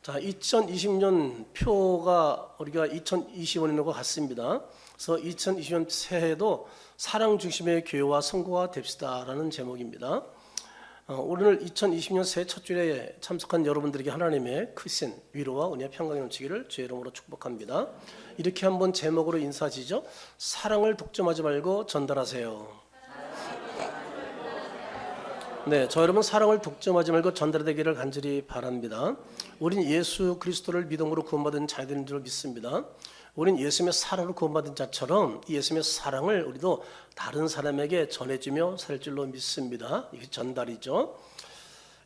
자, 2020년 표가 우리가 2025년인 것 같습니다. 그래서 2020년 새해도 사랑 중심의 교회와 성도가 됩시다라는 제목입니다. 오늘 2020년 새해 첫 주일에 참석한 여러분들에게 하나님의 크신 위로와 은혜 평강이 넘치기를 주의 이름으로 축복합니다. 이렇게 한번 제목으로 인사하시죠. 사랑을 독점하지 말고 전달하세요. 네, 저 여러분 사랑을 독점하지 말고 전달되기를 간절히 바랍니다. 우린 예수 그리스도를 믿음으로 구원받은 자들인 줄 믿습니다. 우린 예수님의 사랑으로 구원받은 자처럼 이 예수님의 사랑을 우리도 다른 사람에게 전해주며 살 줄로 믿습니다. 이게 전달이죠.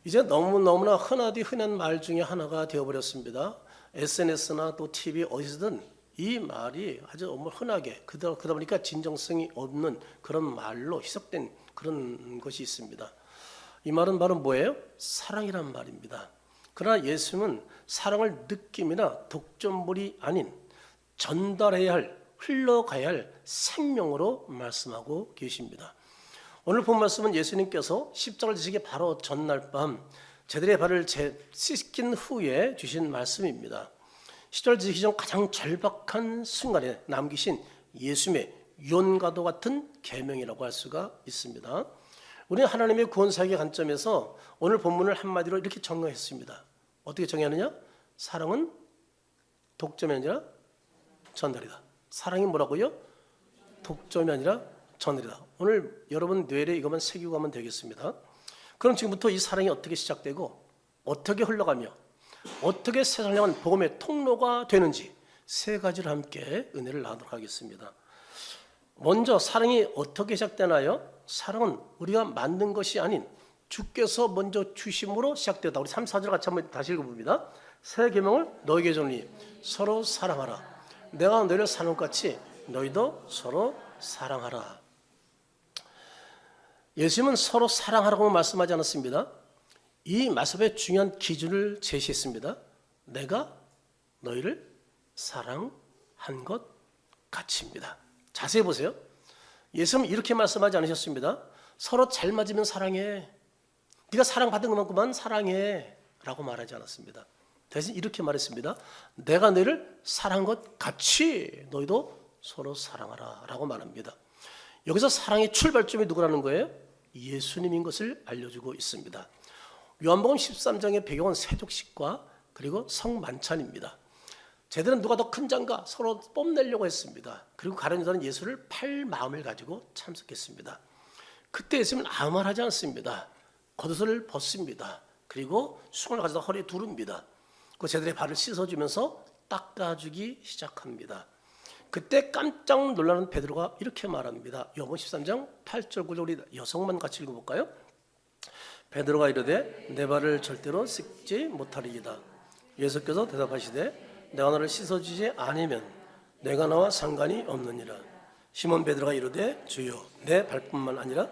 이제 너무나 흔한 말 중에 하나가 되어버렸습니다. SNS나 또 TV 어디서든 이 말이 아주 흔하게 그러다 보니까 진정성이 없는 그런 말로 희석된 그런 것이 있습니다. 이 말은 바로 뭐예요? 사랑이란 말입니다. 그러나 예수님은 사랑을 느낌이나 독점물이 아닌 전달해야 할, 흘러가야 할 생명으로 말씀하고 계십니다. 오늘 본 말씀은 예수님께서 십자가를 지시기 바로 전날 밤 제들의 발을 씻긴 후에 주신 말씀입니다. 십자가를 지시기 전 가장 절박한 순간에 남기신 예수님의 유언과도 같은 계명이라고 할 수가 있습니다. 우리는 하나님의 구원사역의 관점에서 오늘 본문을 한마디로 이렇게 정의했습니다. 어떻게 정의하느냐? 사랑은 독점이 아니라 전달이다. 사랑이 뭐라고요? 독점이 아니라 전달이다. 오늘 여러분 뇌에 이것만 새기고 가면 되겠습니다. 그럼 지금부터 이 사랑이 어떻게 시작되고 어떻게 흘러가며 어떻게 세상을 향한 복음의 통로가 되는지 세 가지를 함께 은혜를 나누도록 하겠습니다. 먼저 사랑이 어떻게 시작되나요? 사랑은 우리가 만든 것이 아닌 주께서 먼저 주심으로 시작되었다. 우리 3, 4절 같이 한번 다시 읽어봅니다. 새 계명을 너에게 주노니 서로 사랑하라. 내가 너희를 사는 것 같이 너희도 서로 사랑하라. 예수님은 서로 사랑하라고 말씀하지 않았습니다. 이 말씀의 중요한 기준을 제시했습니다. 내가 너희를 사랑한 것 같이입니다. 자세히 보세요. 예수님은 이렇게 말씀하지 않으셨습니다. 서로 잘 맞으면 사랑해. 네가 사랑받은 것만큼만 사랑해 라고 말하지 않았습니다. 대신 이렇게 말했습니다. 내가 너희를 사랑한 것 같이 너희도 서로 사랑하라 라고 말합니다. 여기서 사랑의 출발점이 누구라는 거예요? 예수님인 것을 알려주고 있습니다. 요한복음 13장의 배경은 세족식과 그리고 성만찬입니다. 제들은 누가 더 큰 장가 서로 뽐내려고 했습니다. 그리고 가룟 유다는 예수를 팔 마음을 가지고 참석했습니다. 그때 예수님은 아무 말 하지 않습니다. 겉옷을 벗습니다. 그리고 숭을 가져다 허리에 두릅니다. 그 제들의 발을 씻어주면서 닦아주기 시작합니다. 그때 깜짝 놀라는 베드로가 이렇게 말합니다. 요한복음 13장 8절 9절 우리 여성만 같이 읽어볼까요? 베드로가 이르되 내 발을 절대로 씻지 못하리이다. 예수께서 대답하시되 내가 너를 씻어주지 아니면 내가 나와 상관이 없느니라. 시몬 베드로가 이르되 주여 내 발뿐만 아니라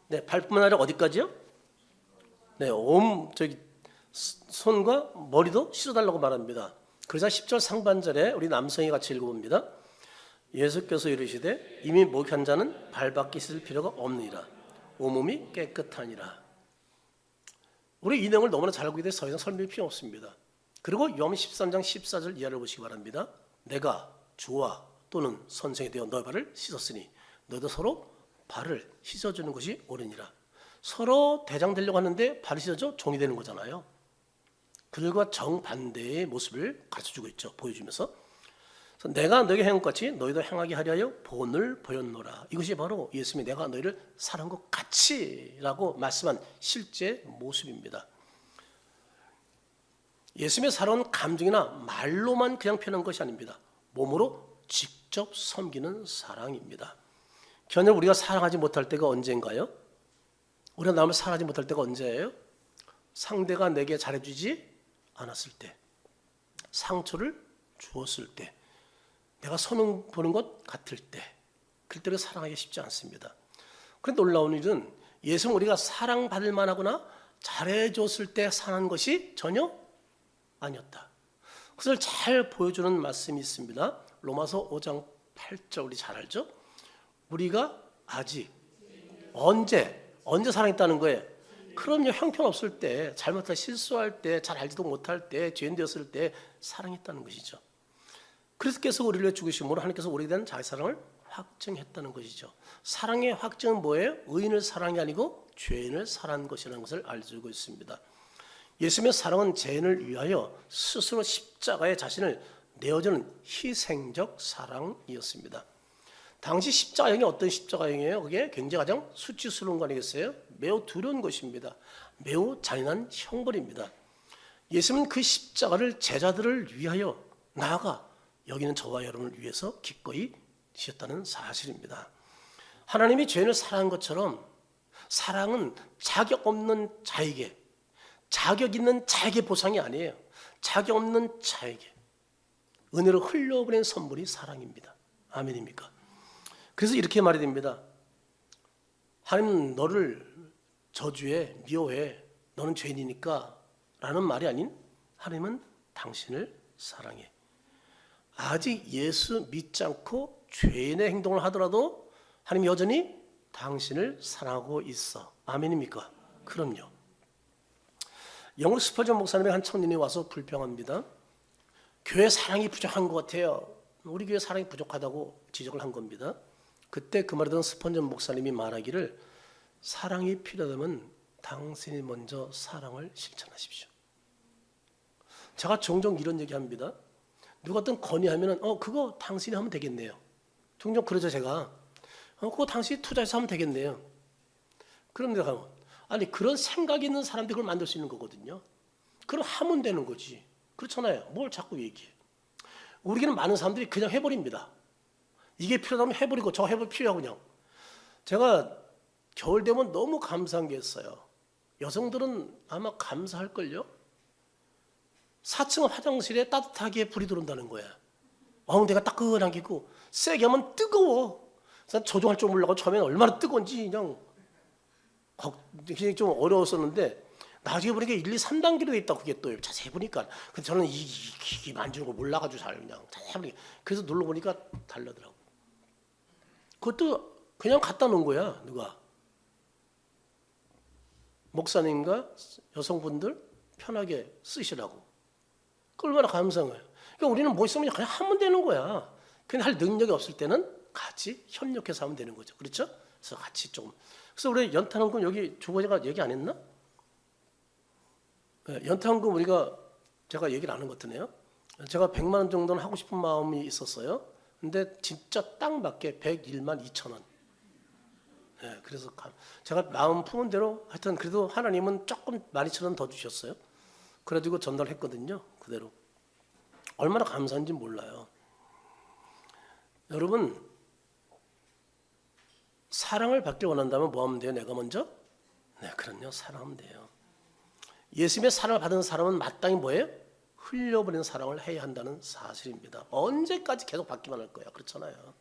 네, 발뿐만 아니라 어디까지요? 네, 손과 머리도 씻어달라고 말합니다. 그러자 10절 상반절에 우리 남성이 같이 읽어봅니다. 예수께서 이르시되 이미 목욕한 자는 발밖에 씻을 필요가 없느니라. 온몸이 깨끗하니라. 우리 이 내용을 너무나 잘 알고 있기 때문에 더 이상 설명이 필요 없습니다. 그리고 요한 13장 14절 이하를 보시기 바랍니다. 내가 주와 또는 선생이 되어 너의 발을 씻었으니 너희도 서로 발을 씻어주는 것이 옳으니라. 서로 대장 되려고 하는데 발을 씻어줘 종이 되는 거잖아요. 그들과 정반대의 모습을 가르쳐주고 있죠. 보여주면서 그래서 내가 너에게 행한 것 같이 너희도 행하게 하려 하여 본을 보였노라. 이것이 바로 예수님이 내가 너희를 사랑한 것 같이라고 말씀한 실제 모습입니다. 예수님의 사랑은 감정이나 말로만 그냥 표현한 것이 아닙니다. 몸으로 직접 섬기는 사랑입니다. 견디로 우리가 사랑하지 못할 때가 언제인가요? 우리가 남을 사랑하지 못할 때가 언제예요? 상대가 내게 잘해주지 않았을 때, 상처를 주었을 때, 내가 손을 보는 것 같을 때, 그때를 사랑하기 쉽지 않습니다. 그런데 놀라운 일은 예수는 우리가 사랑받을 만하거나 잘해줬을 때 사랑한 것이 전혀 아니었다. 그것을 잘 보여주는 말씀이 있습니다. 로마서 5장 8절 우리 잘 알죠? 우리가 아직 언제 사랑했다는 거예요? 그럼요. 형편없을 때, 잘못할 실수할 때, 잘 알지도 못할 때, 죄인 되었을 때 사랑했다는 것이죠. 그리스도께서 우리를 위해 죽으심으로 하나님께서 우리에 대한 자기 사랑을 확증했다는 것이죠. 사랑의 확증은 뭐예요? 의인을 사랑이 아니고 죄인을 사랑한 것이라는 것을 알고 있습니다. 예수님의 사랑은 죄인을 위하여 스스로 십자가에 자신을 내어주는 희생적 사랑이었습니다. 당시 십자가형이 어떤 십자가형이에요? 그게 굉장히 가장 수치스러운 거 아니겠어요? 매우 두려운 것입니다. 매우 잔인한 형벌입니다. 예수님은 그 십자가를 제자들을 위하여 나아가 여기는 저와 여러분을 위해서 기꺼이 지셨다는 사실입니다. 하나님이 죄인을 사랑한 것처럼 사랑은 자격 없는 자에게, 자격 있는 자에게 보상이 아니에요. 자격 없는 자에게 은혜로 흘려보낸 선물이 사랑입니다. 아멘입니까? 그래서 이렇게 말이 됩니다. 하나님 너를 저주해, 미워해, 너는 죄인이니까 라는 말이 아닌 하나님은 당신을 사랑해. 아직 예수 믿지 않고 죄인의 행동을 하더라도 하나님 여전히 당신을 사랑하고 있어. 아멘입니까? 그럼요. 영국 스퍼전 목사님의 한 청년이 와서 불평합니다. 교회 사랑이 부족한 것 같아요. 우리 교회 사랑이 부족하다고 지적을 한 겁니다. 그때 그 말을 듣는 스퍼전 목사님이 말하기를 사랑이 필요하다면 당신이 먼저 사랑을 실천하십시오. 제가 종종 이런 얘기합니다. 누가 어떤 건의하면 그거 당신이 하면 되겠네요. 종종 그러죠 제가. 그거 당신이 투자해서 하면 되겠네요. 그런데 아니 그런 생각이 있는 사람들이 그걸 만들 수 있는 거거든요. 그럼 하면 되는 거지. 그렇잖아요. 뭘 자꾸 얘기해. 우리에게는 많은 사람들이 그냥 해버립니다. 이게 필요하다면 해버리고 저거 해볼 필요하고 그냥. 제가 겨울 되면 너무 감사한 게 있어요. 여성들은 아마 감사할걸요. 4층 화장실에 따뜻하게 불이 들어온다는 거야. 내가 따끈한 게 있고 세게 하면 뜨거워. 그래서 조종할 줄 모르고 처음에는 얼마나 뜨거운지 그냥 좀 어려웠었는데 나중에 보니까 1, 2, 3단계로 돼 있다. 그게 또 자세히 보니까. 근데 저는 이 기기 만지는 거 몰라가지고 잘 그냥 자세히 보니까. 그래서 눌러보니까 다르더라고. 그것도 그냥 갖다 놓은 거야. 누가? 목사님과 여성분들 편하게 쓰시라고. 그 얼마나 감사한 거예요. 그러니까 우리는 뭐 있으면 그냥 하면 되는 거야. 그냥 할 능력이 없을 때는 같이 협력해서 하면 되는 거죠. 그렇죠? 그래서 같이 좀. 그래서 우리 연탄원금 여기 주보제가 얘기 안 했나? 연탄원금 제가 얘기를 안 한 것 같으네요. 제가 100만 원 정도는 하고 싶은 마음이 있었어요. 근데 진짜 딱 맞게 101만 2천 원. 그래서 제가 마음 품은 대로 하여튼 그래도 하나님은 조금 12,000원 더 주셨어요. 그래가지고 전달했거든요. 그대로. 얼마나 감사한지 몰라요. 여러분 사랑을 받길 원한다면 뭐 하면 돼요? 내가 먼저? 네, 그럼요. 사랑하면 돼요. 예수님의 사랑을 받은 사람은 마땅히 뭐예요? 흘려버리는 사랑을 해야 한다는 사실입니다. 언제까지 계속 받기만 할 거야. 그렇잖아요.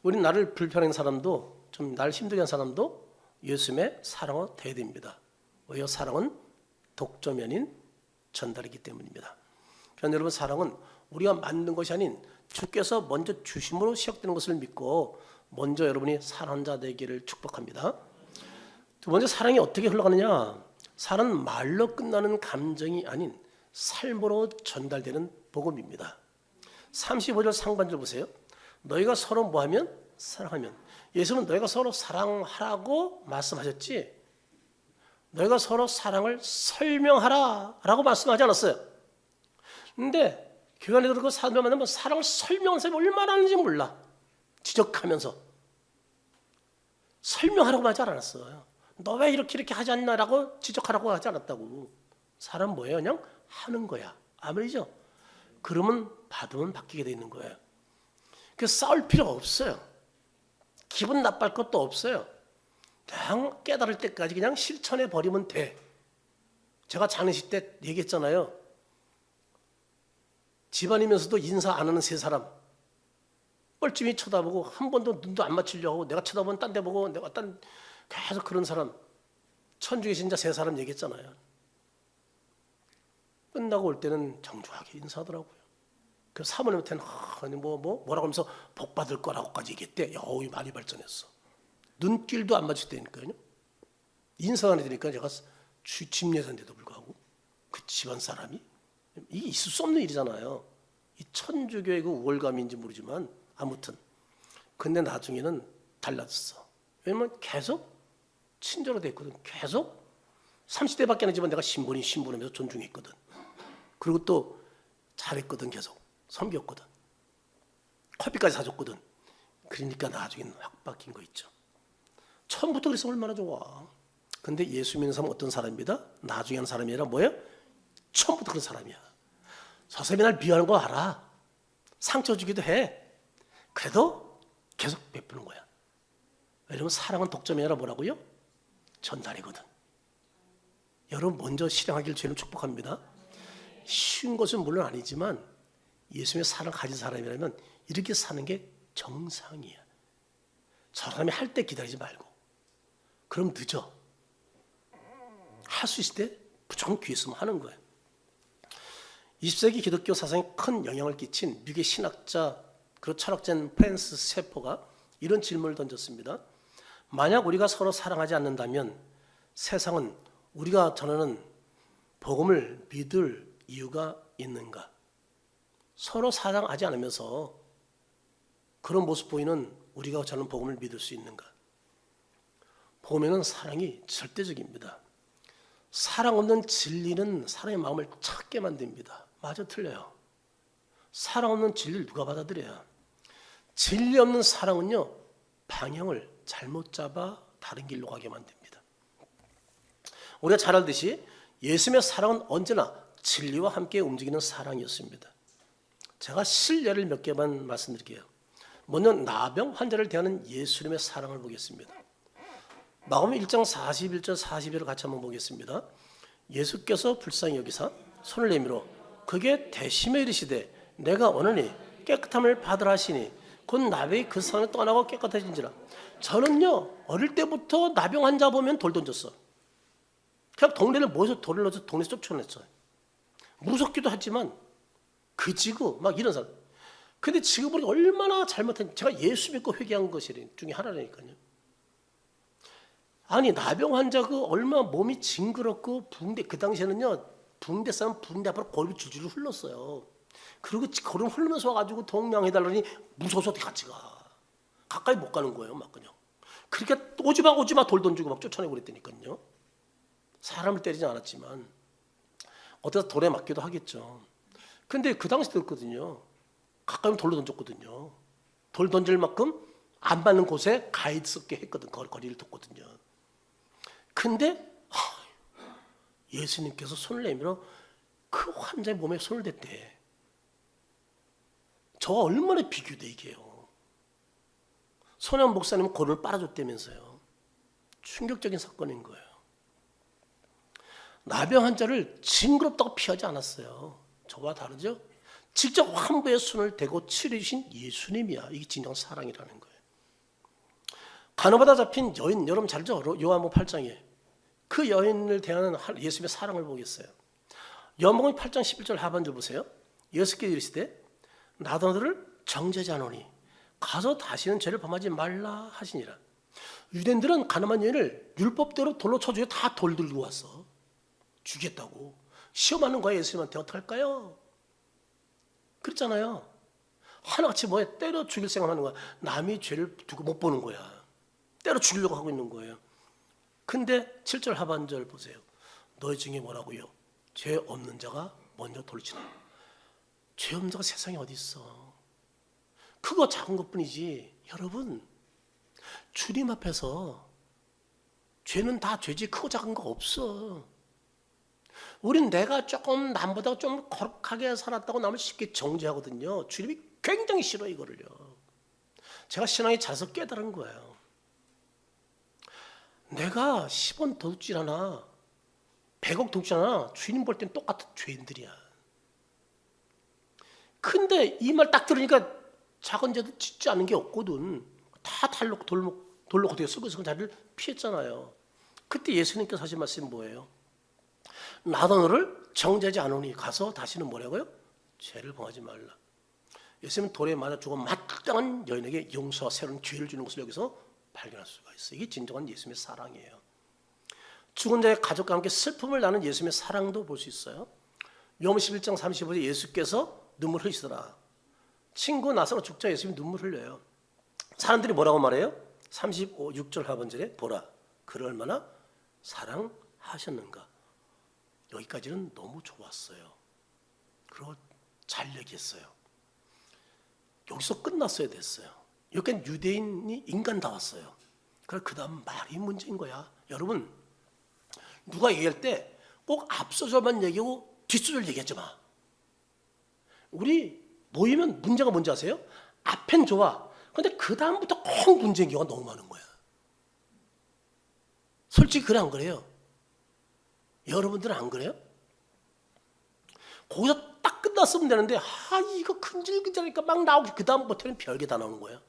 우리 나를 불편한 사람도 좀 날 힘들게 한 사람도 예수님의 사랑으로 돼야 됩니다. 왜요? 사랑은 독점이 아닌 전달이기 때문입니다. 그러나 여러분 사랑은 우리가 만든 것이 아닌 주께서 먼저 주심으로 시작되는 것을 믿고 먼저 여러분이 사랑하는 자 되기를 축복합니다. 두 번째 사랑이 어떻게 흘러가느냐? 사랑은 말로 끝나는 감정이 아닌 삶으로 전달되는 복음입니다. 35절 상반절 보세요. 너희가 서로 뭐하면? 사랑하면. 예수는 너희가 서로 사랑하라고 말씀하셨지 너희가 서로 사랑을 설명하라 라고 말씀하지 않았어요. 근데 교회 안에 들어가 사람들 만나면 사랑을 설명하는 사람이 얼마나 하는지 몰라. 지적하면서 설명하라고 하지 않았어요. 너 왜 이렇게 하지 않나라고 지적하라고 하지 않았다고. 사람 뭐예요? 그냥 하는 거야. 아멘이죠? 그러면 받으면 바뀌게 돼 있는 거예요. 그래서 싸울 필요가 없어요. 기분 나빠할 것도 없어요. 그냥 깨달을 때까지 그냥 실천해 버리면 돼. 제가 장례식 때 얘기했잖아요. 집안이면서도 인사 안 하는 세 사람. 뻘쭘히 쳐다보고 한 번도 눈도 안 맞추려고 하고 내가 쳐다보면 딴 데 보고 내가 계속 그런 사람. 천주교 신자 세 사람 얘기했잖아요. 끝나고 올 때는 정중하게 인사하더라고요. 그 사모님한테는 뭐라고 하면서 복 받을 거라고까지 얘기했대. 많이 발전했어. 눈길도 안 맞을 때니까요. 인사가 되니까 제가 집 내산데도 불구하고 그 집안 사람이 이게 있을 수 없는 일이잖아요. 이 천주교의 그 우월감인지 모르지만 아무튼 근데 나중에는 달라졌어. 왜냐면 계속 친절로 됐거든. 계속 30대밖에 안 되지만 내가 신부하면서 존중했거든. 그리고 또 잘했거든. 계속 섬겼거든. 커피까지 사줬거든. 그러니까 나중에는 확 바뀐 거 있죠. 처음부터 그래서 얼마나 좋아. 근데 예수 믿는 사람은 어떤 사람입니다? 나중에 하는 사람이 아니라 뭐예요? 처음부터 그런 사람이야. 저 사람이 날 미워하는 거 알아. 상처 주기도 해. 그래도 계속 베푸는 거야. 왜냐면 사랑은 독점이 아니라 뭐라고요? 전달이거든. 여러분 먼저 실행하기를 주님 축복합니다. 쉬운 것은 물론 아니지만 예수님의 사랑을 가진 사람이라면 이렇게 사는 게 정상이야. 저 사람이 할 때 기다리지 말고. 그럼 늦어. 할 수 있을 때 무조건 귀에 있으면 하는 거예요. 20세기 기독교 사상에 큰 영향을 끼친 미국의 신학자 그리고 철학자인 프랜시스 세포가 이런 질문을 던졌습니다. 만약 우리가 서로 사랑하지 않는다면 세상은 우리가 전하는 복음을 믿을 이유가 있는가? 서로 사랑하지 않으면서 그런 모습 보이는 우리가 전하는 복음을 믿을 수 있는가? 보면은 사랑이 절대적입니다. 사랑 없는 진리는 사람의 마음을 찾게 만듭니다. 맞아 틀려요. 사랑 없는 진리를 누가 받아들여요? 진리 없는 사랑은요 방향을 잘못 잡아 다른 길로 가게 만듭니다. 우리가 잘 알듯이 예수님의 사랑은 언제나 진리와 함께 움직이는 사랑이었습니다. 제가 실례를 몇 개만 말씀드릴게요. 먼저 나병 환자를 대하는 예수님의 사랑을 보겠습니다. 마가복음 1장 41절 42절을 같이 한번 보겠습니다. 예수께서 불쌍히 여기사 손을 내밀어 그게 대심에 이르시되 내가 오느니 깨끗함을 받으라 하시니 곧 나병이 그 사람을 떠나고 깨끗해진지라. 저는요 어릴 때부터 나병 환자 보면 돌 던졌어. 그냥 동네를 모여서 돌을 넣어서 동네에서 쫓아냈어요. 무섭기도 하지만 그지고 막 이런 사람. 근데 지금 보니 얼마나 잘못한, 제가 예수 믿고 회개한 것이 중에 하나라니까요. 아니 나병 환자 그 얼마나 몸이 징그럽고 붕대, 그 당시에는요 붕대 싸면 붕대 앞으로 골이 줄줄 흘렀어요. 그리고 걸음 흐르면서 와가지고 동양해달라니 무서워서 어디 같이 가. 가까이 못 가는 거예요 막 그냥. 그러니까 오지마 돌 던지고 막 쫓아내고 그랬다니까요. 사람을 때리지 않았지만 어디서 돌에 맞기도 하겠죠. 근데 그 당시 때였거든요. 가까이 돌로 던졌거든요. 돌 던질 만큼 안 맞는 곳에 가 있었게 했거든. 거리를 뒀거든요. 근데 예수님께서 손을 내밀어 그 환자의 몸에 손을 댔대. 저와 얼마나 비교돼 이게요. 손양 목사님은 골을 빨아줬다면서요. 충격적인 사건인 거예요. 나병 환자를 징그럽다고 피하지 않았어요. 저와 다르죠? 직접 환부의 손을 대고 치료해 주신 예수님이야. 이게 진정 사랑이라는 거예요. 간호받아 잡힌 여인, 여러분 잘 알죠? 요한복음 8장에 그 여인을 대하는 예수님의 사랑을 보겠어요. 요한복음 8장 11절 하반절 보세요. 예수께서 이르시되 나도 너를 정죄하지 않으니 가서 다시는 죄를 범하지 말라 하시니라. 유대인들은 가늠한 여인을 율법대로 돌로 쳐주고 다 돌 들고 왔어. 죽였다고. 시험하는 거야. 예수님한테 어떡할까요? 그랬잖아요. 하나같이 뭐에 때려 죽일 생각하는 거야. 남이 죄를 두고 못 보는 거야. 때려 죽이려고 하고 있는 거예요. 근데 7절 하반절 보세요. 너희 중에 뭐라고요? 죄 없는 자가 먼저 돌을 치라. 죄 없는 자가 세상에 어디 있어? 그거 작은 것뿐이지. 여러분, 주님 앞에서 죄는 다 죄지 크고 작은 거 없어. 우린 내가 조금 남보다 좀 거룩하게 살았다고 남을 쉽게 정죄하거든요. 주님이 굉장히 싫어 이거를요. 제가 신앙이 자라서 깨달은 거예요. 내가 10원 도둑질 하나 100억 도둑질 하나 주님 볼 땐 똑같은 죄인들이야. 근데 이 말 딱 들으니까 작은 죄도 짓지 않은 게 없거든. 다 돌로 어떻게 썩어서 자리를 피했잖아요. 그때 예수님께서 하신 말씀이 뭐예요? 나도 너를 정죄하지 않으니 가서 다시는 뭐라고요? 죄를 범하지 말라. 예수님은 돌에 맞아 죽어 마땅한 여인에게 용서와 새로운 기회를 주는 것을 여기서 발견할 수가 있어요. 이게 진정한 예수님의 사랑이에요. 죽은 자의 가족과 함께 슬픔을 나눈 예수님의 사랑도 볼 수 있어요. 요한 11장 35절 예수께서 눈물 흘리시더라. 친구 나사로 죽자 예수님이 눈물 흘려요. 사람들이 뭐라고 말해요? 36절 하반절에 보라 그를 얼마나 사랑하셨는가. 여기까지는 너무 좋았어요. 그리고 잘 얘기했어요. 여기서 끝났어야 됐어요. 여기까지 유대인이 인간다웠어요. 그래 그 다음 말이 문제인 거야. 여러분 누가 얘기할 때 꼭 앞서절만 얘기하고 뒷소절 얘기하지 마. 우리 모이면 문제가 뭔지 아세요? 앞엔 좋아. 근데 그 다음부터 꼭 문제인 경우가 너무 많은 거야. 솔직히 그래 안 그래요? 여러분들은 안 그래요? 거기서 딱 끝났으면 되는데 이거 근질근질하니까 막 나오고 그 다음부터는 별게 다 나오는 거예요.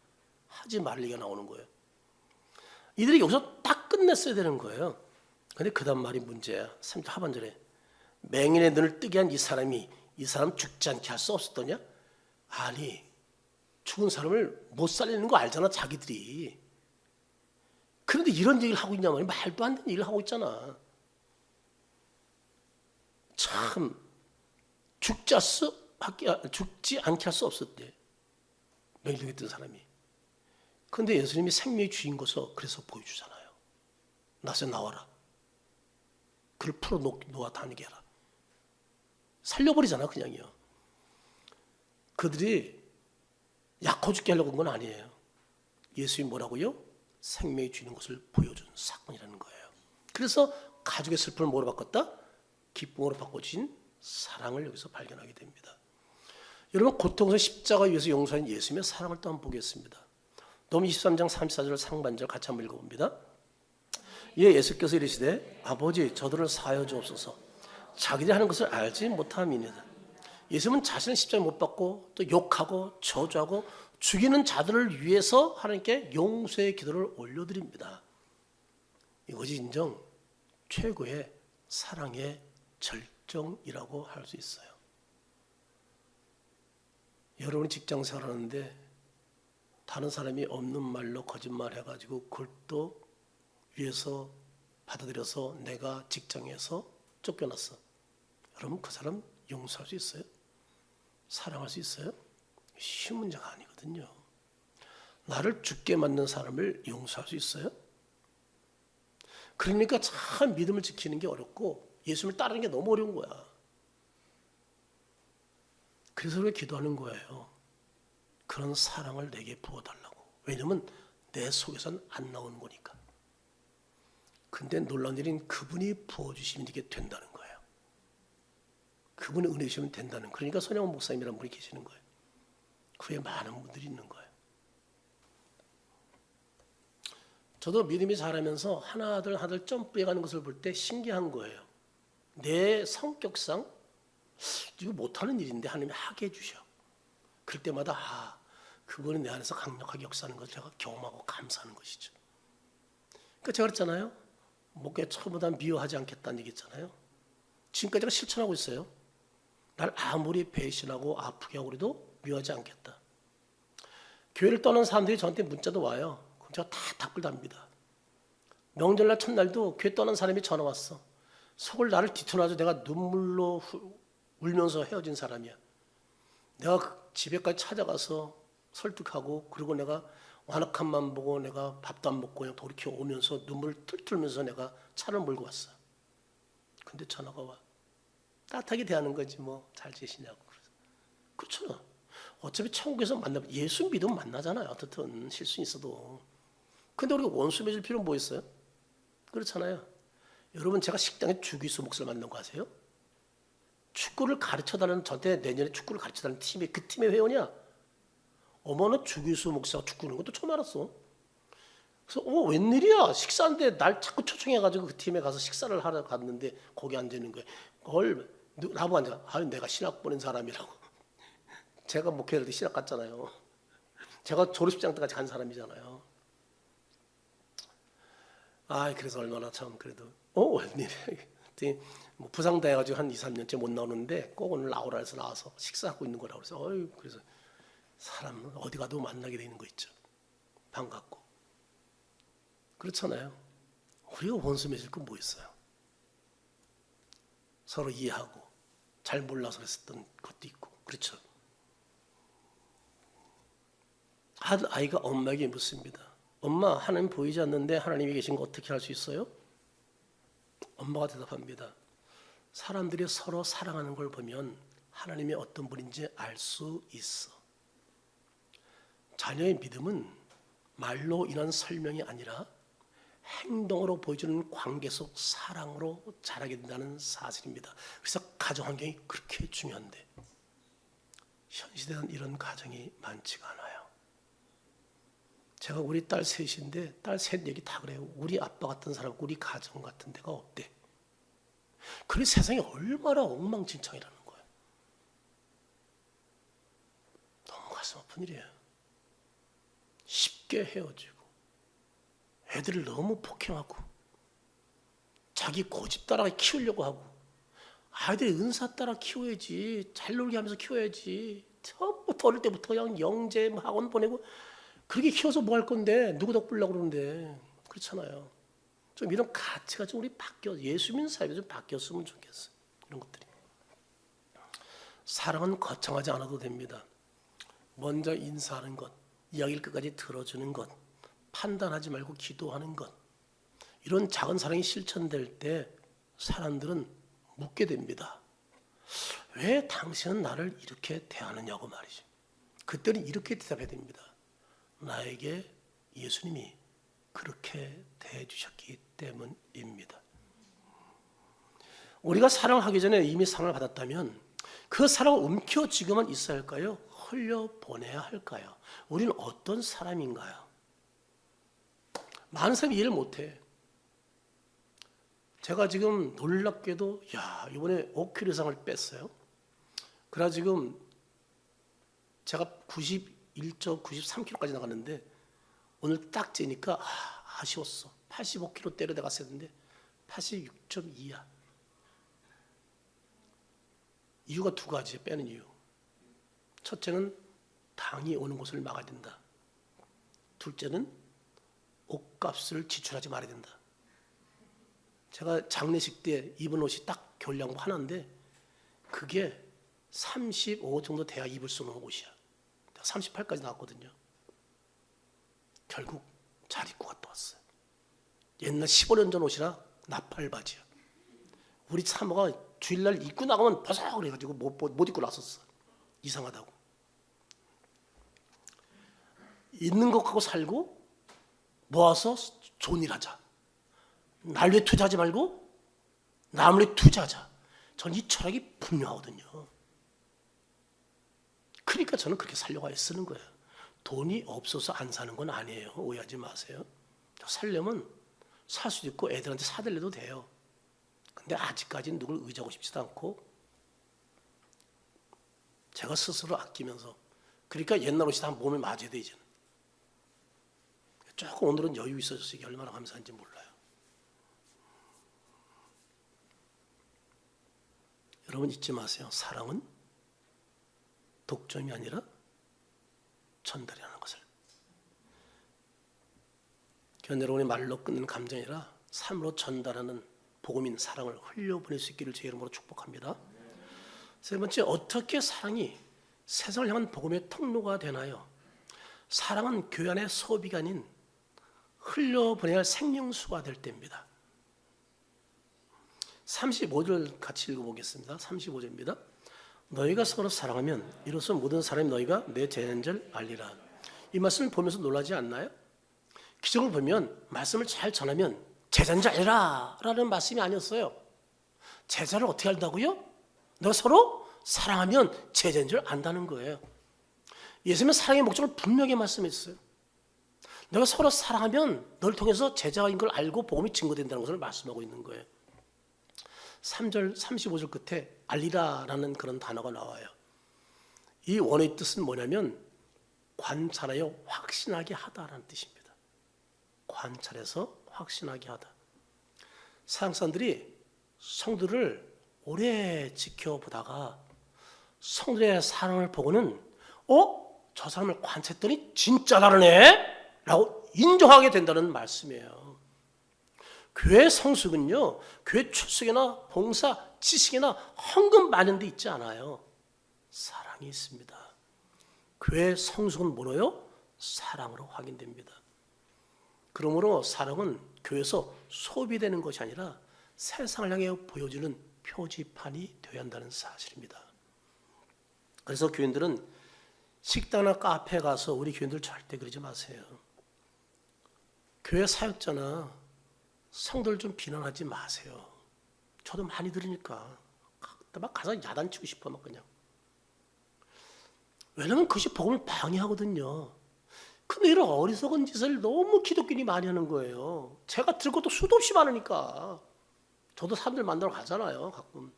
하지 말 얘기가 나오는 거예요. 이들이 여기서 딱 끝냈어야 되는 거예요. 근데 그 다음 말이 문제야. 3절 하반절에 맹인의 눈을 뜨게 한 이 사람이 이 사람 죽지 않게 할 수 없었더냐? 아니 죽은 사람을 못 살리는 거 알잖아 자기들이. 그런데 이런 얘기를 하고 있냐 말이야. 말도 안 되는 얘기를 하고 있잖아. 참 죽지 않게 할 수 없었대. 맹인이 뜬 사람이. 그런데 예수님이 생명의 주인 것을 그래서 보여주잖아요. 나서 나와라. 그를 풀어 놓아 다니게 해라. 살려버리잖아 그냥요. 그들이 약호 죽게 하려고 한 건 아니에요. 예수님이 뭐라고요? 생명의 주인 것을 보여준 사건이라는 거예요. 그래서 가족의 슬픔을 뭐로 바꿨다? 기쁨으로 바꿔주신 사랑을 여기서 발견하게 됩니다. 여러분 고통에서 십자가 위에서 용서한 예수님의 사랑을 또 한번 보겠습니다. 롬 23장 34절 상반절 같이 한번 읽어봅니다. 이에 예수께서 이르시되 아버지 저들을 사하여 주옵소서 자기들이 하는 것을 알지 못함이니이다. 예수님은 자신을 십자가에 못 박고 또 욕하고 저주하고 죽이는 자들을 위해서 하나님께 용서의 기도를 올려드립니다. 이것이 인정 최고의 사랑의 절정이라고 할 수 있어요. 여러분이 직장 생활하는데 다른 사람이 없는 말로 거짓말 해가지고 그걸 또 위해서 받아들여서 내가 직장에서 쫓겨났어. 여러분 그 사람 용서할 수 있어요? 사랑할 수 있어요? 쉬운 문제가 아니거든요. 나를 죽게 만든 사람을 용서할 수 있어요? 그러니까 참 믿음을 지키는 게 어렵고 예수님을 따르는 게 너무 어려운 거야. 그래서 우리가 기도하는 거예요. 그런 사랑을 내게 부어달라고. 왜냐면 내 속에서는 안 나오는 거니까. 근데 놀라운 일은 그분이 부어주시면 이게 된다는 거예요. 그분의 은혜 주시면 된다는. 그러니까 손영원 목사님이라는 분이 계시는 거예요. 그 외에 많은 분들이 있는 거예요. 저도 믿음이 자라면서 하나둘 점프해가는 것을 볼 때 신기한 거예요. 내 성격상 이거 못하는 일인데 하나님이 하게 해주셔. 그럴 때마다 그분이 내 안에서 강력하게 역사하는 것을 제가 경험하고 감사하는 것이죠. 그러니까 제가 그랬잖아요. 목회 처음보다 미워하지 않겠다는 얘기 했잖아요. 지금까지 제가 실천하고 있어요. 날 아무리 배신하고 아프게 하고 그래도 미워하지 않겠다. 교회를 떠난 사람들이 저한테 문자도 와요. 그럼 제가 다 답글 답니다. 명절날 첫날도 교회 떠난 사람이 전화 왔어. 속을 나를 뒤틀어놔서 내가 눈물로 울면서 헤어진 사람이야. 내가 집에까지 찾아가서 설득하고 그리고 내가 완악한 맘 보고 내가 밥도 안 먹고 그냥 돌이켜 오면서 눈물을 툴툴면서 내가 차를 몰고 왔어. 근데 전화가 와. 따뜻하게 대하는 거지 뭐 잘 지내시냐고. 그렇잖아. 어차피 천국에서 만나면 예수 믿으면 만나잖아요. 어떻든 실수 있어도. 근데 우리가 원수 맺을 필요는 뭐 있어요? 그렇잖아요. 여러분 제가 식당에 주기수 목사를 만난 거 아세요? 축구를 가르쳐달라는 저한테 내년에 축구를 가르쳐달라는 팀이 그 팀의 회원이야. 어머나 주기수 목사가 축구하는 것도 처음 알았어. 그래서 웬일이야 식사인데 날 자꾸 초청해가지고 그 팀에 가서 식사를 하러 갔는데 거기 앉아있는 거야. 그걸 나보고 앉아. 내가 신학 보낸 사람이라고. 제가 목회할 때 신학 갔잖아요. 제가 졸업식장 때까지 간 사람이잖아요. 그래서 얼마나 참 그래도 웬일이야. 뭐 부상당해가지고 한 2, 3년째 못 나오는데 꼭 오늘 나오라 해서 나와서 식사하고 있는 거라고 그래서 그래서 사람 어디 가도 만나게 되는 거 있죠. 반갑고. 그렇잖아요. 우리가 원수 맺을 건 뭐 있어요? 서로 이해하고 잘 몰라서 그랬었던 것도 있고 그렇죠. 아이가 엄마에게 묻습니다. 엄마, 하나님 보이지 않는데 하나님이 계신 거 어떻게 알 수 있어요? 엄마가 대답합니다. 사람들이 서로 사랑하는 걸 보면 하나님이 어떤 분인지 알 수 있어. 자녀의 믿음은 말로 인한 설명이 아니라 행동으로 보여주는 관계 속 사랑으로 자라게 된다는 사실입니다. 그래서 가정 환경이 그렇게 중요한데 현 시대는 이런 가정이 많지가 않아요. 제가 우리 딸 셋인데 딸 셋 얘기 다 그래요. 우리 아빠 같은 사람, 우리 가정 같은 데가 없대. 그래 세상이 얼마나 엉망진창이라는 거예요. 너무 가슴 아픈 일이에요. 쉽게 헤어지고 애들을 너무 폭행하고 자기 고집 따라 키우려고 하고 아이들이 은사 따라 키워야지 잘 놀게 하면서 키워야지 처음부터 어릴 때부터 그냥 영재 학원 보내고 그렇게 키워서 뭐 할 건데 누구 덕보려고 그러는데 그렇잖아요. 좀 이런 가치가 좀 우리 예수 믿는 사회가 좀 바뀌었으면 좋겠어요. 이런 것들이. 사랑은 거창하지 않아도 됩니다. 먼저 인사하는 것, 이야기를 끝까지 들어주는 것, 판단하지 말고 기도하는 것, 이런 작은 사랑이 실천될 때 사람들은 묻게 됩니다. 왜 당신은 나를 이렇게 대하느냐고 말이죠. 그때는 이렇게 대답해야 됩니다. 나에게 예수님이 그렇게 대해주셨기 때문입니다. 우리가 사랑하기 전에 이미 사랑을 받았다면 그 사랑을 움켜쥐고만 있어야 할까요? 흘려보내야 할까요? 우리는 어떤 사람인가요? 많은 사람이 이해를 못해. 제가 지금 놀랍게도 이번에 5kg상을 뺐어요. 그래서 지금 제가 91.93kg까지 나갔는데 오늘 딱 재니까 아쉬웠어. 85kg대로 내갔어야 했는데 86.2야. 이유가 두 가지 빼는 이유. 첫째는 당이 오는 곳을 막아야 된다. 둘째는 옷값을 지출하지 말아야 된다. 제가 장례식 때 입은 옷이 딱 겨울양복 하나인데 그게 35 정도 돼야 입을 수 있는 옷이야. 38까지 나왔거든요. 결국 잘 입고 갔다 왔어요. 옛날 15년 전 옷이라 나팔 바지야. 우리 사모가 주일날 입고 나가면 버석 그래가지고 못 입고 나섰어. 이상하다고. 있는 것 갖고 살고 모아서 좋은 일 하자. 날 위해 투자하지 말고 남을 위해 투자하자. 전 이 철학이 분명하거든요. 그러니까 저는 그렇게 살려고 쓰는 거예요. 돈이 없어서 안 사는 건 아니에요. 오해하지 마세요. 살려면 살 수도 있고 애들한테 사들려도 돼요. 근데 아직까지는 누굴 의지하고 싶지도 않고 제가 스스로 아끼면서 그러니까 옛날 옷이 다 몸에 맞아야 돼 이제는. 조금 오늘은 여유 있어져서 이게 얼마나 감사한지 몰라요. 여러분 잊지 마세요. 사랑은 독점이 아니라 전달이라는 것을. 여러분이 말로 끊는 감정이라 삶으로 전달하는 복음인 사랑을 흘려보낼 수 있기를 제 이름으로 축복합니다. 세 번째, 어떻게 사랑이 세상을 향한 복음의 통로가 되나요? 사랑은 교회 안의 소비가 아닌 흘려보내야 할 생명수가 될 때입니다. 35절 같이 읽어보겠습니다. 35절입니다. 너희가 서로 사랑하면 이로써 모든 사람이 너희가 내 제자인 줄 알리라. 이 말씀을 보면서 놀라지 않나요? 기적을 보면 말씀을 잘 전하면 제자인 줄 알리라 라는 말씀이 아니었어요. 제자를 어떻게 알다고요? 너가 서로 사랑하면 제자인 줄 안다는 거예요. 예수님은 사랑의 목적을 분명히 말씀했어요. 너가 서로 사랑하면 너를 통해서 제자인 걸 알고 복음이 증거된다는 것을 말씀하고 있는 거예요. 3절 35절 끝에 알리라라는 그런 단어가 나와요. 이 원어의 뜻은 뭐냐면 관찰하여 확신하게 하다라는 뜻입니다. 관찰해서 확신하게 하다. 서양 사람들이 성도를 오래 지켜보다가 성도의 사랑을 보고는 저 사람을 관찰했더니 진짜 다르네 라고 인정하게 된다는 말씀이에요. 교회 성숙은요, 교회 출석이나 봉사, 지식이나 헌금 마련돼 있지 않아요. 사랑이 있습니다. 교회 성숙은 뭐로요? 사랑으로 확인됩니다. 그러므로 사랑은 교회에서 소비되는 것이 아니라 세상을 향해 보여주는 표지판이 되어야 한다는 사실입니다. 그래서 교인들은 식당이나 카페에 가서 우리 교인들 절대 그러지 마세요. 교회 사역자나 성도를 좀 비난하지 마세요. 저도 많이 들으니까 막 가서 야단치고 싶어 막 그냥. 왜냐면 그것이 복음을 방해하거든요. 근데 이런 어리석은 짓을 너무 기독교인이 많이 하는 거예요. 제가 들을 것도 수도 없이 많으니까. 저도 사람들 만나러 가잖아요, 가끔.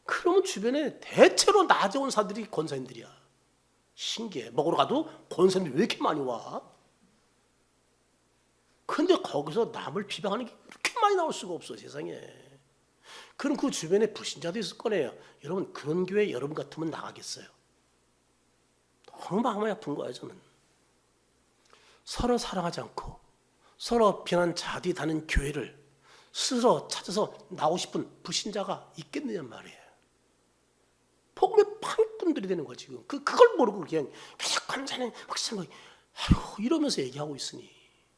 그러면 주변에 대체로 낮에 온 사람들이 권사님들이야. 신기해. 먹으러 가도 권사님들이 왜 이렇게 많이 와? 근데 거기서 남을 비방하는 게 그렇게 많이 나올 수가 없어, 세상에. 그럼 그 주변에 불신자도 있을 거네요. 여러분, 그런 교회 여러분 같으면 나가겠어요? 너무 마음이 아픈 거예요, 저는. 서로 사랑하지 않고 서로 비난 자디 다는 교회를 스스로 찾아서 나오고 싶은 불신자가 있겠느냐 말이에요. 복음의 판꾼들이 되는 거야 지금. 그걸 모르고 그냥 계속 관사님 막상 아이고 이러면서 얘기하고 있으니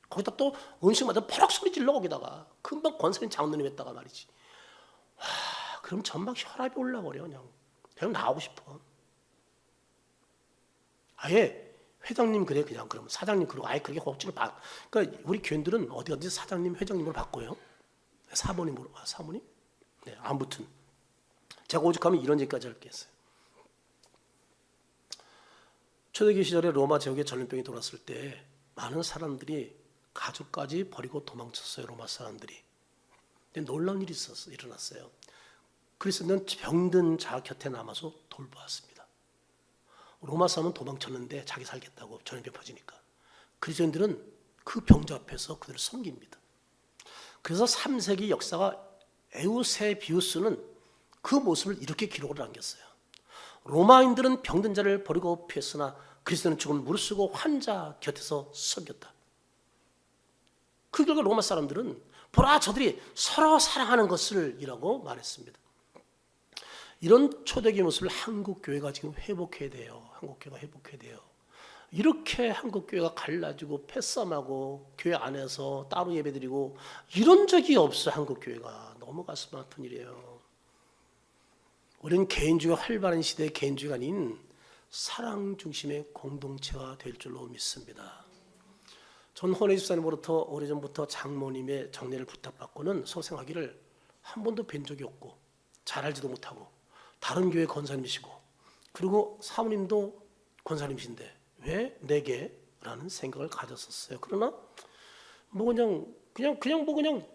거기다 또 음식마다 벼락 소리 질러 거기다가 금방 권사님 장로님 했다가 말이지. 와, 그럼 전막 혈압이 올라버려 그냥 나오고 싶어. 아예 회장님 그래 그냥 그러면 사장님 그러고 아예 그렇게 억지로 바. 그러니까 우리 교인들은 어디 사장님 회장님으로 바꿔요. 사모님으로 사모님? 네 아무튼 제가 오죽하면 이런 얘기까지 할 게 있어요. 초대교회 시절에 로마 제국에 전염병이 돌았을 때 많은 사람들이 가족까지 버리고 도망쳤어요. 로마 사람들이. 근데 놀라운 일이 일어났어요. 그리스도는 병든 자 곁에 남아서 돌보았습니다. 로마 사람은 도망쳤는데 자기 살겠다고 전염병 퍼지니까. 그리스도인들은 그 병자 앞에서 그들을 섬깁니다. 그래서 3세기 역사가 에우세비우스는 그 모습을 이렇게 기록을 남겼어요. 로마인들은 병든 자를 버리고 피했으나 그리스도는 죽음을 무릅쓰고 환자 곁에서 섬겼다. 그 결과 로마 사람들은 보라 저들이 서로 사랑하는 것을 이라고 말했습니다. 이런 초대교회 모습을 한국교회가 지금 회복해야 돼요. 한국교회가 회복해야 돼요. 이렇게 한국교회가 갈라지고 패싸움하고 교회 안에서 따로 예배드리고 이런 적이 없어요. 한국교회가. 너무 가슴 아픈 일이에요. 우리는 개인주의가 활발한 시대의 개인주의가 아닌 사랑 중심의 공동체가 될 줄로 믿습니다. 전 헌혜 집사님으로부터 오래전부터 장모님의 정례를 부탁받고는 소생하기를 한 번도 뵌 적이 없고 잘 알지도 못하고 다른 교회 권사님이시고 그리고 사모님도 권사님이신데 왜 내게? 라는 생각을 가졌었어요. 그러나 뭐 그냥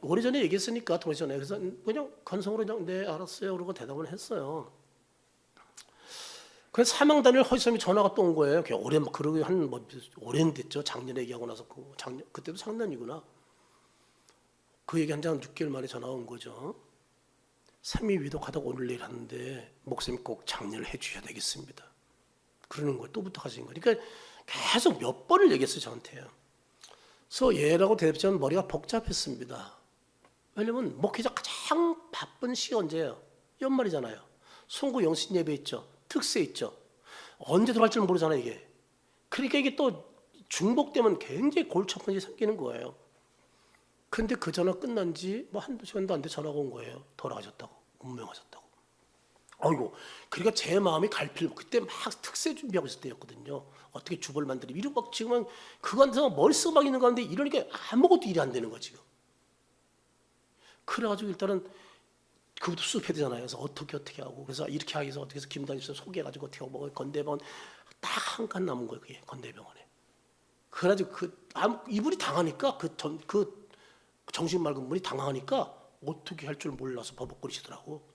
오래전에 얘기했으니까 오래전에 그래서 그냥 건성으로 그냥 네 알았어요 그러고 대답을 했어요. 그래서 사명단일 허지섬이 전화가 또 온 거예요. 오래 그러고 한 오랜 됐죠. 작년에 얘기하고 나서 그때도 작년이구나. 그 얘기 한 지 한 6개월 만에 전화가 온 거죠. 삼위 위독하다고 오늘 내일 하는데 목사님 꼭 장례를 해주셔야 되겠습니다. 그러는 거예요. 또 부탁하신 거예요. 그러니까 계속 몇 번을 얘기했어요 저한테요. 그래서 얘라고 대답하면 머리가 복잡했습니다. 왜냐면 목회자 가장 바쁜 시기 언제예요? 연말이잖아요. 송구 영신 예배 있죠. 특세 있죠. 언제 들어갈 줄 모르잖아요 이게. 그러니까 이게 또 중복되면 굉장히 골치 아픈 일이 생기는 거예요. 근데 그 전화 끝난 지 뭐 한두 시간도 안 돼 전화가 온 거예요. 돌아가셨다고. 운명하셨다고. 아이고. 그러니까 제 마음이 갈필 그때 막 특세 준비하고 있을 때였거든요. 어떻게 주벌 만들이 이러고 막 지금은 그거한테서 머리 쓰고 막 있는 가운데 이러니까 아무것도 일이 안 되는 거야 지금. 그래가지고 일단은 그것도 수습해야 되잖아요. 그래서 어떻게 하고 그래서 이렇게 하기 위해서 어떻게 해서 김단일 소개해가지고 어떻게 하고 뭐 건대병원 딱 한 칸 남은 거예요. 그게 건대병원에. 그래가지고 이분이 당하니까 그 정신 맑은 분이 당하니까 어떻게 할 줄 몰라서 버벅거리시더라고.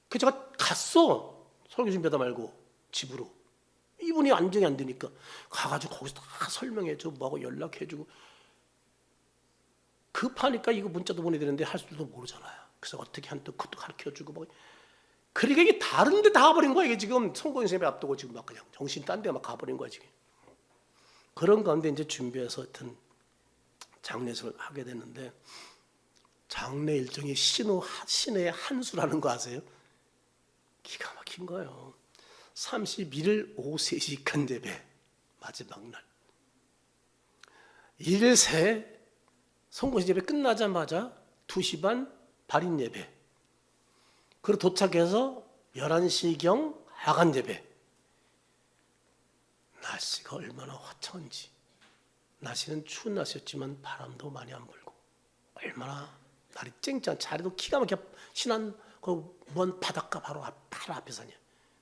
그래서 제가 갔어. 설교 준비하다 말고 집으로. 이분이 안정이 안 되니까 가가지고 거기서 다 설명해주고 뭐하고 연락해주고 급하니까 이거 문자도 보내야 되는데 할 줄도 모르잖아요. 그래서 어떻게 한또 그것도 가르쳐주고 뭐 그러니까 이게 다른 데 다 가버린 거야. 이게 지금 선거인세배 앞두고 지금 막 그냥 정신 딴 데 막 가버린 거야 지금. 그런 가운데 이제 준비해서 하여튼 장례식을 하게 됐는데 장례 일정이 신의 한 수라는 거 아세요? 기가 막힌 거예요. 31일 오후 3시 간제배 마지막 날. 1일 새 송구시 예배 끝나자마자 2시 반 발인 예배. 그리고 도착해서 11시경 야간 예배. 날씨가 얼마나 화창한지. 날씨는 추운 날씨였지만 바람도 많이 안 불고 얼마나 날이 쨍쨍. 자리도 기가 막혀. 신안 그 먼 바닷가 바로 앞에서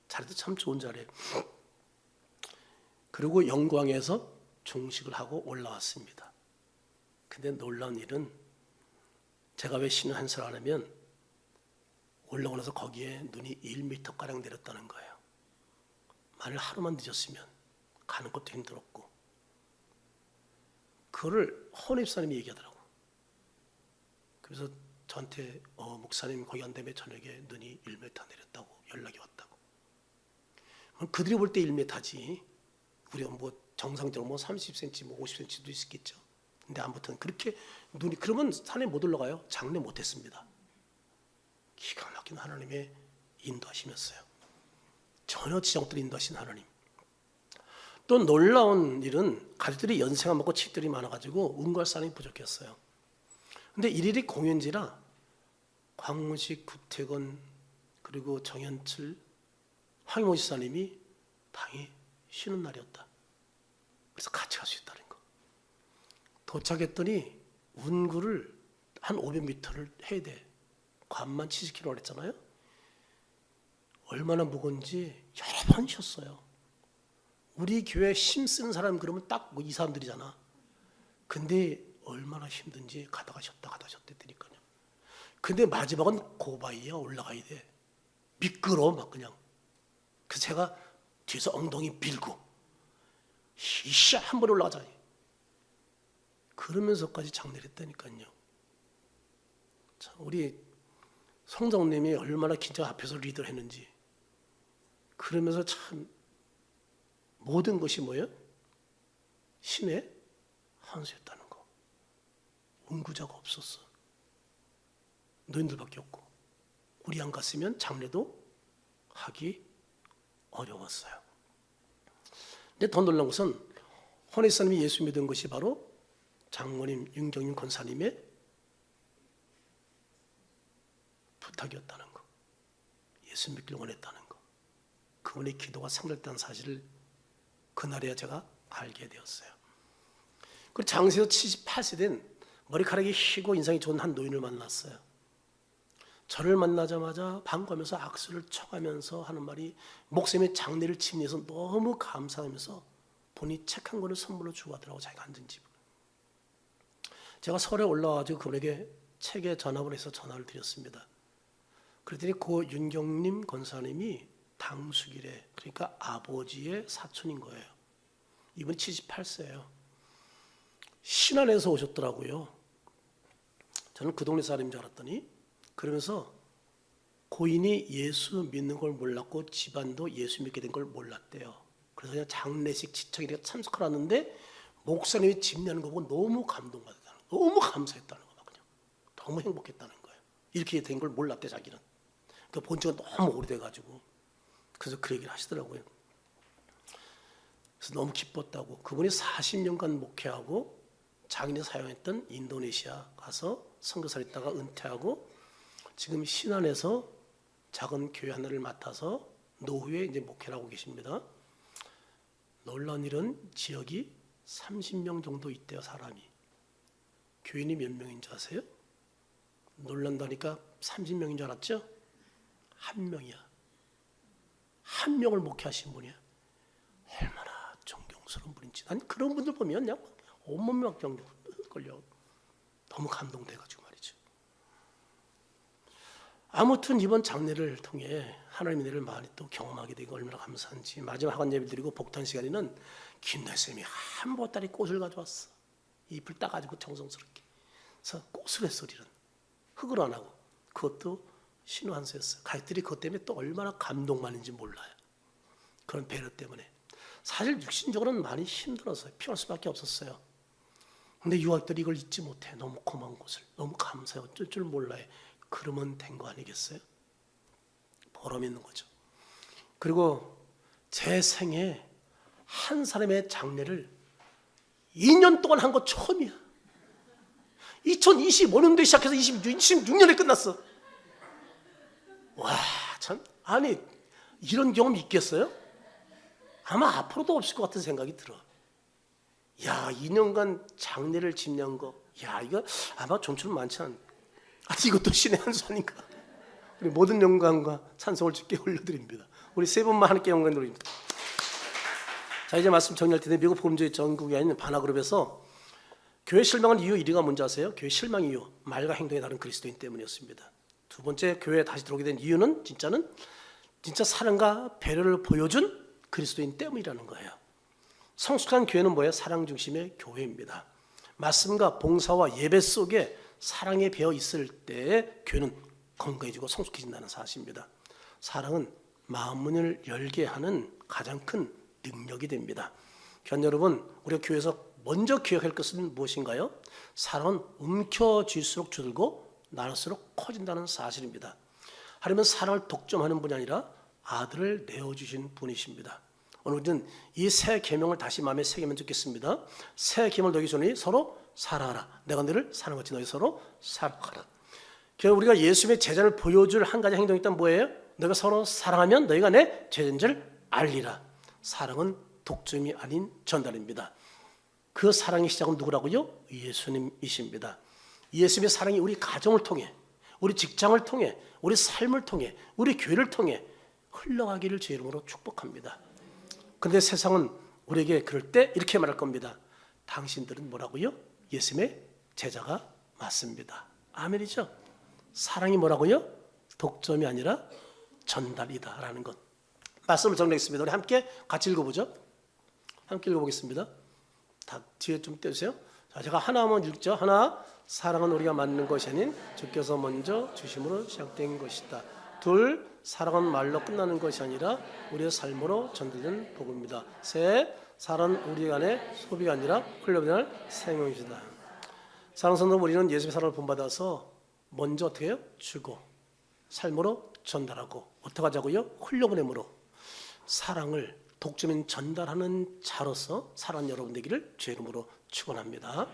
자리도 참 좋은 자리예요. 그리고 영광에서 중식을 하고 올라왔습니다. 근데 놀라운 일은 제가 왜 신을 한 수를 안 하면 올라오고 나서 거기에 눈이 1m가량 내렸다는 거예요. 만일 하루만 늦었으면 가는 것도 힘들었고 그거를 헌입사님이 얘기하더라고. 그래서 저한테 목사님 거기 안 되면 저녁에 눈이 1m 내렸다고 연락이 왔다고. 그들이 볼 때 1m지 우리가 뭐 정상적으로 뭐 30cm 뭐 50cm도 있겠죠. 근데 아무튼 그렇게 눈이 그러면 산에 못 올라가요. 장례 못했습니다. 기가 막힌 하나님의 인도하심이었어요. 전혀 지정들이 인도하신 하나님. 또 놀라운 일은 가족들이 연세가 먹고 칙들이 많아가지고 운갈 사람이 부족했어요. 근데 일일이 공연지라 광무식, 구태건 그리고 정현철, 황희모 지사님이 당이 쉬는 날이었다. 그래서 같이 갈 수 있다는 거. 도착했더니 운구를 한 500m를 해야 돼. 관만 70km 했잖아요. 얼마나 무거운지 여러 번 쉬었어요. 우리 교회 힘쓰는 사람 그러면 딱 뭐 이 사람들이잖아. 근데 얼마나 힘든지 가다가 쉬었다 했더니까요. 근데 마지막은 고바이야 올라가야 돼. 미끄러워 막 그냥. 그래서 제가 뒤에서 엉덩이 빌고 이씨 한 번에 올라가자. 그러면서까지 장례를 했다니까요. 참 우리 성장님이 얼마나 긴장 앞에서 리더를 했는지. 그러면서 참 모든 것이 뭐예요? 신의 한수였다는 거. 운구자가 없었어. 노인들밖에 없고 우리 안 갔으면 장례도 하기 어려웠어요. 근데 더 놀라운 것은 헌혜사님이 예수 믿은 것이 바로 장모님 윤경림 권사님의 부탁이었다는 거. 예수 믿기를 원했다는 거. 그분의 기도가 상달했다는 사실을 그날에야 제가 알게 되었어요. 그리고 장세에서 78세 된 머리카락이 희고 인상이 좋은 한 노인을 만났어요. 저를 만나자마자 반가우면서 악수를 쳐가면서 하는 말이 목사님의 장례를 침례해서 너무 감사하면서 본인이 책 한 권을 선물로 주고 가더라고. 자기가 앉은 집을. 제가 서울에 올라와가지고 그분에게 책에 전화를 해서 전화를 드렸습니다. 그랬더니 그 윤경림 권사님이 당수길에 그러니까 아버지의 사촌인 거예요. 이분 78세예요. 신안에서 오셨더라고요. 저는 그 동네 사람인 줄 알았더니 그러면서 고인이 예수 믿는 걸 몰랐고 집안도 예수 믿게 된 걸 몰랐대요. 그래서 그냥 장례식 지청일에 참석하라는데 목사님이 집례하는 거 보고 너무 감동받았다는 거예요. 너무 감사했다는 거예요. 그냥 너무 행복했다는 거예요. 이렇게 된 걸 몰랐대 자기는. 그러니까 본 지가 너무 오래돼가지고 그래서 그 얘기를 하시더라고요. 그래서 너무 기뻤다고. 그분이 40년간 목회하고 장인이 사용했던 인도네시아 가서 선교사를 있다가 은퇴하고 지금 신안에서 작은 교회 하나를 맡아서 노후에 이제 목회를 하고 계십니다. 놀라운 일은 지역이 30명 정도 있대요, 사람이. 교인이 몇 명인 줄 아세요? 놀란다니까 30명인 줄 알았죠? 한 명이야. 한 명을 목회하신 분이야. 얼마나 존경스러운 분인지. 난 그런 분들 보면 그냥 온몸이 막 걸려. 너무 감동돼가지고 말이죠. 아무튼 이번 장례를 통해 하나님의 은혜를 많이 또 경험하게 되고 얼마나 감사한지. 마지막 하관 예배를 드리고 복탄 시간에는 김대쌤이 한 보따리 꽃을 가져왔어. 잎을 따가지고 정성스럽게. 그래서 꽃을 했어. 우리는 흙으로 안 하고. 그것도 신우한수였어요. 가족들이 그것 때문에 또 얼마나 감동받는지 몰라요. 그런 배려 때문에. 사실 육신적으로는 많이 힘들었어요. 피할 수밖에 없었어요. 근데 유학들이 이걸 잊지 못해. 너무 고마운 것을. 너무 감사해. 어쩔 줄 몰라요. 그러면 된 거 아니겠어요? 보람 있는 거죠. 그리고 제 생에 한 사람의 장례를 2년 동안 한 거 처음이야. 2025년도에 시작해서 26년에 끝났어. 와, 참. 아니, 이런 경험 있겠어요? 아마 앞으로도 없을 것 같은 생각이 들어. 야, 2년간 장례를 집례한 거. 야, 이거 아마 좀처럼 많지 않아. 이것도 신의 한 수 아닌가. 우리 모든 영광과 찬송을 주께 올려드립니다. 우리 세 분만 하나님께 영광 드립니다. 자, 이제 말씀 정리할 텐데, 미국 복음주의 전국에 있는 바나그룹에서 교회 실망한 이유 1위가 뭔지 아세요? 교회 실망 이유, 말과 행동이 다른 그리스도인 때문이었습니다. 두 번째, 교회에 다시 들어오게 된 이유는 진짜 사랑과 배려를 보여준 그리스도인 때문이라는 거예요. 성숙한 교회는 뭐예요? 사랑 중심의 교회입니다. 말씀과 봉사와 예배 속에 사랑에 배어 있을 때 교회는 건강해지고 성숙해진다는 사실입니다. 사랑은 마음문을 열게 하는 가장 큰 능력이 됩니다. 교회 여러분, 우리가 교회에서 먼저 기억할 것은 무엇인가요? 사랑은 움켜쥘수록 줄고 나눌수록 커진다는 사실입니다. 하나님은 사랑을 독점하는 분이 아니라 아들을 내어주신 분이십니다. 오늘은 이 새 계명을 다시 마음에 새기면 좋겠습니다. 새 계명을 너희 전에 서로 사랑하라. 내가 너를 사랑하지 너희 서로 사랑하라. 그래서 우리가 예수님의 제자를 보여줄 한 가지 행동이 있다면 뭐예요? 너희가 서로 사랑하면 너희가 내 제자인 줄 알리라. 사랑은 독점이 아닌 전달입니다. 그 사랑의 시작은 누구라고요? 예수님이십니다. 예수님의 사랑이 우리 가정을 통해, 우리 직장을 통해, 우리 삶을 통해, 우리 교회를 통해 흘러가기를 주 이름으로 축복합니다. 그런데 세상은 우리에게 그럴 때 이렇게 말할 겁니다. 당신들은 뭐라고요? 예수님의 제자가 맞습니다. 아멘이죠? 사랑이 뭐라고요? 독점이 아니라 전달이다라는 것. 말씀을 정리하겠습니다. 우리 함께 같이 읽어보죠. 함께 읽어보겠습니다. 다 뒤에 좀 떼주세요. 자, 제가 하나 한번 읽죠. 하나, 사랑은 우리가 맞는 것이 아닌 주께서 먼저 주심으로 시작된 것이다. 둘, 사랑은 말로 끝나는 것이 아니라 우리의 삶으로 전달되는 복음입니다. 셋, 사랑은 우리 안에 소비가 아니라 흘려보낼 생명이다. 사랑성도 우리는 예수의 사랑을 본받아서 먼저 어떻게 해요? 주고 삶으로 전달하고 어떻게 하자고요? 흘려보냄으로 사랑을 독점인 전달하는 자로서 사랑하는 여러분 되기를 주의 이름으로 축원합니다.